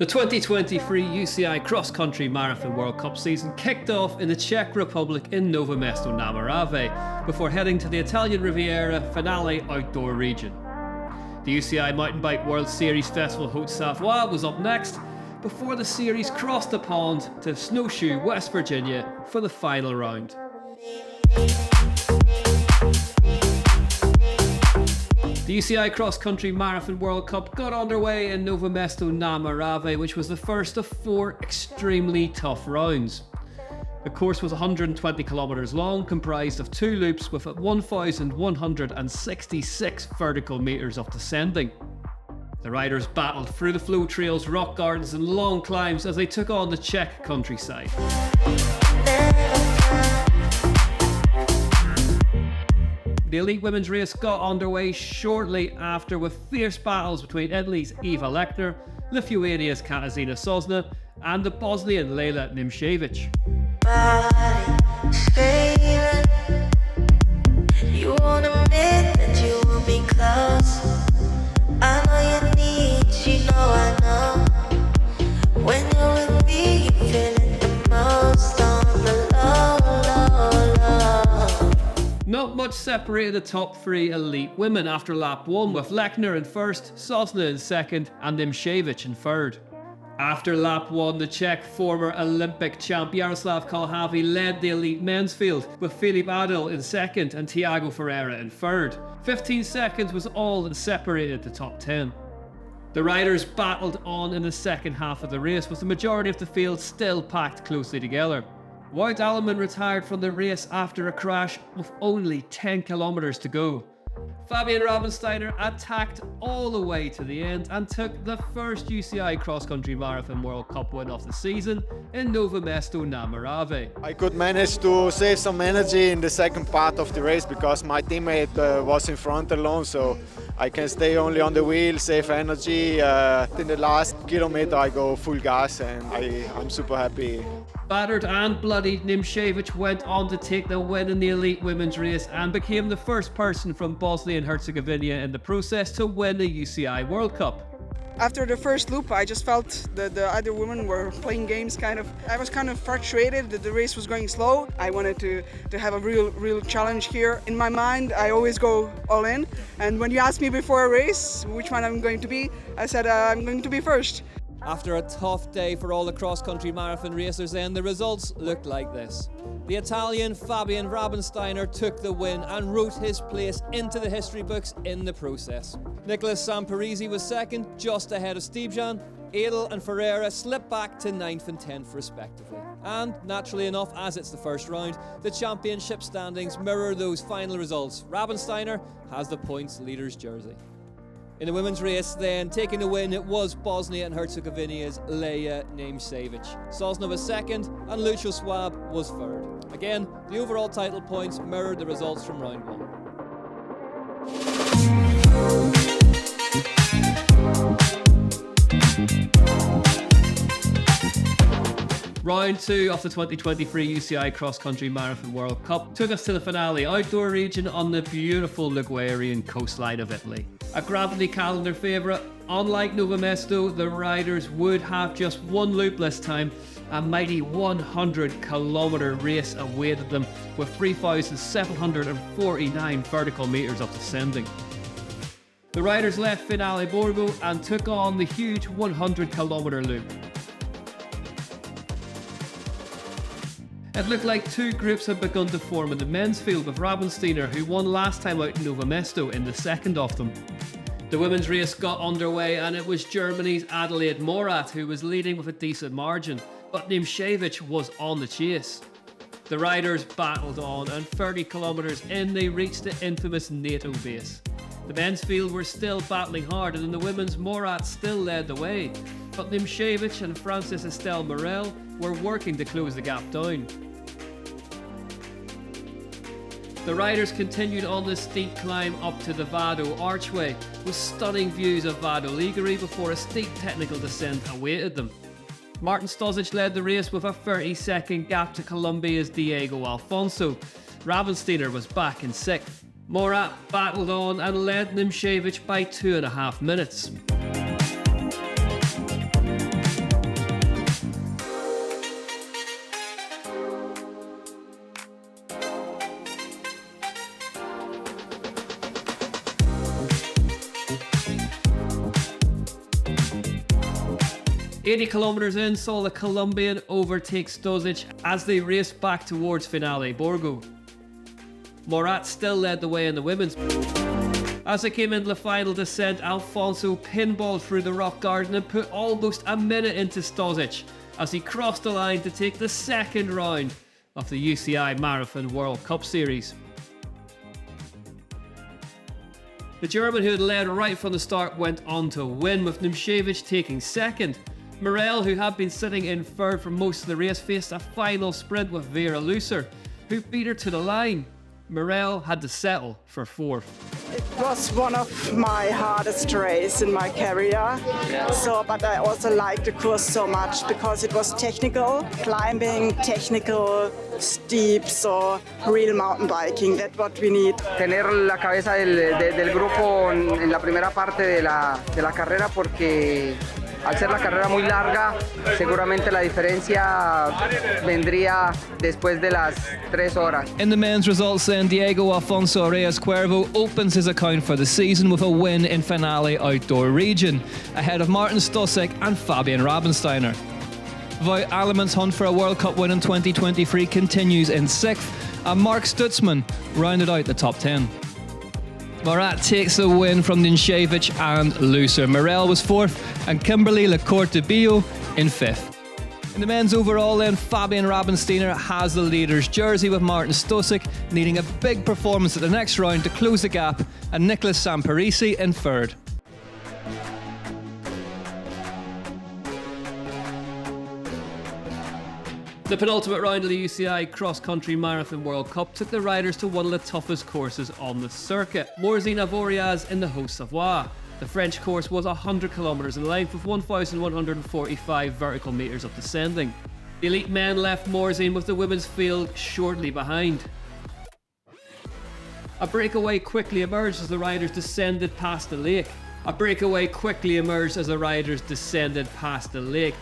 The 2023 UCI CrossCountry Marathon World Cup season kicked off in the Czech Republic in Nové Město na Moravě, before heading to the Italian Riviera finale outdoor region. The UCI Mountain Bike World Series Festival Haute-Savoie was up next, before the series crossed the pond to Snowshoe, West Virginia for the final round. The UCI Cross Country Marathon World Cup got underway in Nové Město na Moravě, which was the first of 4 extremely tough rounds. The course was 120 kilometres long, comprised of 2 loops with 1,166 vertical metres of descending. The riders battled through the flow trails, rock gardens and long climbs as they took on the Czech countryside. The elite women's race got underway shortly after with fierce battles between Italy's Eva Lechner, Lithuania's Katarzyna Sosna and the Bosnian Lejla Nimšević. You wanna admit that you will be close. I know you need, you know I know. When you're with me, you feel it the most on the low, low, low. Not much separated the top 3 elite women after lap 1, with Lechner in first, Sosna in second and Nimšević in third. After lap 1, the Czech former Olympic champ Jaroslav Kalhavy led the elite men's field, with Filip Adel in second and Tiago Ferreira in third. 15 seconds was all that separated the top 10. The riders battled on in the second half of the race, with the majority of the field still packed closely together. Wout Alleman retired from the race after a crash with only 10 kilometres to go. Fabian Rabensteiner attacked all the way to the end and took the first UCI Cross Country Marathon World Cup win of the season in Nové Město na Moravě. I could manage to save some energy in the second part of the race because my teammate was in front alone, so I can stay only on the wheel, save energy. In the last kilometer I go full gas and I'm super happy. Battered and bloodied, Nimšević went on to take the win in the elite women's race and became the first person from Bosnia and Herzegovina in the process to win a UCI World Cup. After the first loop, I just felt that the other women were playing games I was kind of frustrated that the race was going slow. I wanted to have a real challenge here. In my mind, I always go all in. And when you asked me before a race which one I'm going to be, I said I'm going to be first. After a tough day for all the cross-country marathon racers then, the results looked like this. The Italian Fabian Rabensteiner took the win and wrote his place into the history books in the process. Nicolas Samparisi was second, just ahead of Stepjan. Adel and Ferreira slipped back to 9th and 10th respectively. And naturally enough, as it's the first round, the championship standings mirror those final results. Rabensteiner has the points leader's jersey. In the women's race then, taking the win, it was Bosnia and Herzegovina's Lejla Nimšević. Sosna was second and Lucio Swab was third. Again, the overall title points mirrored the results from round 1. Round 2 of the 2023 UCI Cross Country Marathon World Cup took us to the finale outdoor region on the beautiful Ligurian coastline of Italy. A gravity calendar favourite, unlike Nové Město, the riders would have just one loop this time. A mighty 100-kilometre race awaited them with 3,749 vertical metres of descending. The riders left Finale Borgo and took on the huge 100-kilometre loop. It looked like 2 groups had begun to form in the men's field, with Rabensteiner, who won last time out in Nové Město, in the second of them. The women's race got underway and it was Germany's Adelaide Morat who was leading with a decent margin, but Nimšević was on the chase. The riders battled on and 30 kilometres in they reached the infamous NATO base. The men's field were still battling hard and in the women's Morat still led the way, but Nimšević and Francis Estelle Morel were working to close the gap down. The riders continued on the steep climb up to the Vado Archway, with stunning views of Vado Ligure before a steep technical descent awaited them. Martin Stozic led the race with a 30-second gap to Colombia's Diego Alfonso. Rabensteiner was back in 6th. Morat battled on and led Nimšević by 2.5 minutes. 80 kilometers in saw the Colombian overtake Stosic as they raced back towards Finale Borgo. Morat still led the way in the women's. As they came into the final descent, Alfonso pinballed through the rock garden and put almost a minute into Stosic as he crossed the line to take the second round of the UCI Marathon World Cup Series. The German, who had led right from the start, went on to win, with Nimšević taking second. Morel, who had been sitting in third for most of the race, faced a final sprint with Vera Lucer, who beat her to the line. Morel had to settle for fourth. It was one of my hardest races in my career. But I also liked the course so much because it was technical, climbing, technical, steep, so real mountain biking. That's what we need. Tener la cabeza del grupo en la primera parte de la carrera, porque al ser la carrera muy larga, seguramente la diferencia vendría después de las 3 horas. In the men's results then, Diego Afonso Reyes Cuervo opens his account for the season with a win in Finale Outdoor Region, ahead of Martin Stosic and Fabian Rabensteiner. Wout Alleman's hunt for a World Cup win in 2023 continues in 6th, and Mark Stutzman rounded out the top 10. Morat takes the win from Nimšević and Lucer. Morel was 4th and Kimberly Lecourt de Bio in 5th. In the men's overall then, Fabian Rabensteiner has the leader's jersey, with Martin Stosic needing a big performance at the next round to close the gap, and Nicolas Samparisi in 3rd. The penultimate round of the UCI CrossCountry Marathon World Cup took the riders to one of the toughest courses on the circuit, Morzy-Navoriaz in the Haute-Savoie. The French course was 100 kilometers in length with 1,145 vertical meters of descending. The elite men left Morzine with the women's field shortly behind. A breakaway quickly emerged as the riders descended past the lake.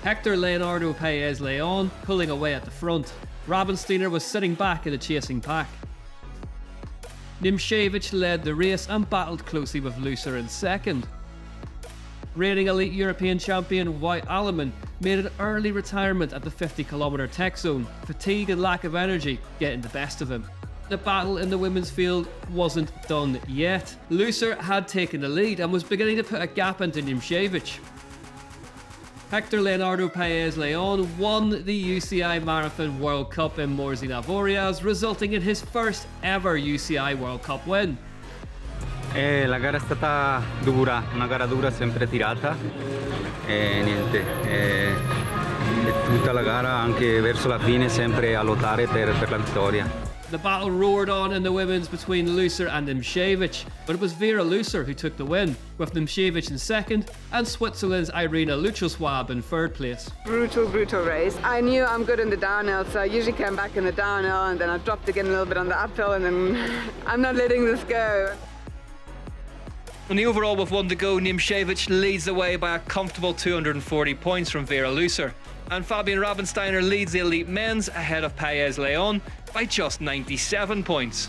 Hector Leonardo Paez Leon pulling away at the front. Rabensteiner was sitting back in the chasing pack. Nimšević led the race and battled closely with Lucer in 2nd. Reigning elite European champion Wout Alleman made an early retirement at the 50-kilometer tech zone, fatigue and lack of energy getting the best of him. The battle in the women's field wasn't done yet. Lucer had taken the lead and was beginning to put a gap into Nimšević. Hector Leonardo Paez Leon won the UCI Marathon World Cup in Morzy-Navoriaz, resulting in his first ever UCI World Cup win. La gara è stata dura, una gara dura, sempre tirata, e niente, tutta la gara anche verso la fine sempre a lottare per la vittoria. The battle roared on in the women's between Lucer and Nimšević, but it was Vera Lucer who took the win, with Nimšević in 2nd and Switzerland's Irina Luchoswab in 3rd place. Brutal race. I knew I'm good in the downhill, so I usually came back in the downhill and then I dropped again a little bit on the uphill, and then I'm not letting this go. On the overall with 1 to go, Nimšević leads the way by a comfortable 240 points from Vera Lucer, and Fabian Rabensteiner leads the elite men's ahead of Paez Leon by just 97 points.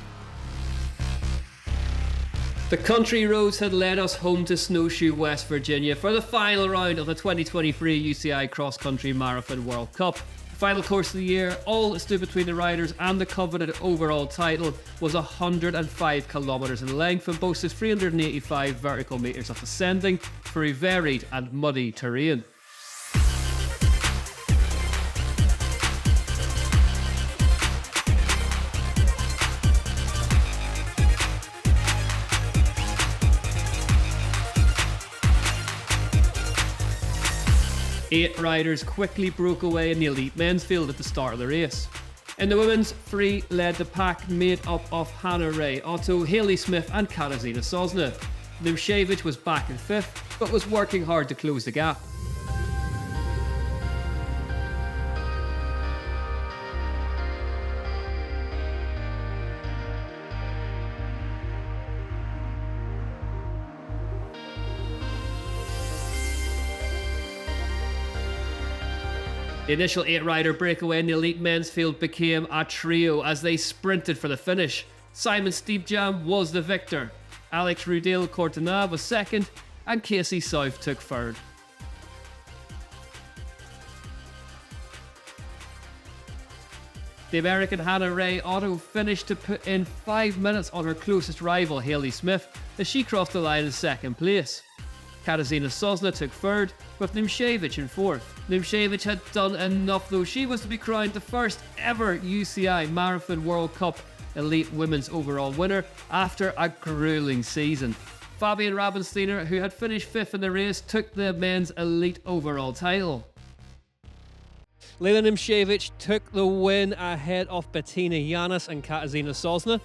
The country roads had led us home to Snowshoe, West Virginia for the final round of the 2023 UCI Cross Country Marathon World Cup. The final course of the year, all that stood between the riders and the coveted overall title, was 105 kilometres in length and boasted 385 vertical metres of ascending for a varied and muddy terrain. Eight riders quickly broke away in the elite men's field at the start of the race. In the women's, 3 led the pack made up of Hannah Ray Otto, Hayley Smith and Katarzyna Sosna. Nimšević was back in 5th, but was working hard to close the gap. The initial 8-rider breakaway in the elite men's field became a trio as they sprinted for the finish. Simon Steepjam was the victor, Alex Rudil Cortana was 2nd, and Casey South took 3rd. The American Hannah Ray Otto finished to put in 5 minutes on her closest rival Hayley Smith as she crossed the line in second place. Katarzyna Sosna took third, with Nimshevich in fourth. Nimshevich had done enough though. She was to be crowned the first ever UCI Marathon World Cup elite women's overall winner after a grueling season. Fabian Rabensteiner, who had finished fifth in the race, took the men's elite overall title. Leila Nimshevich took the win ahead of Bettina Yanis and Katarzyna Sosna,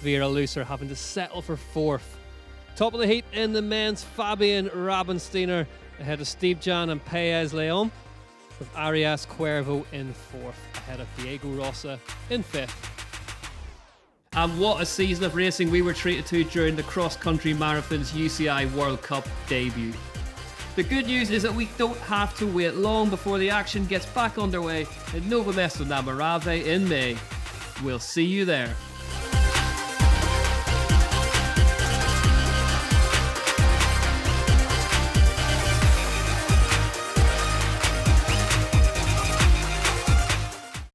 Vera Lucer having to settle for fourth. Top of the heat in the men's, Fabian Rabensteiner ahead of Steve Jan and Paez Leon, with Arias Cuervo in fourth, ahead of Diego Rosa in fifth. And what a season of racing we were treated to during the cross-country marathon's UCI World Cup debut. The good news is that we don't have to wait long before the action gets back underway in Nové Město na Moravě in May. We'll see you there.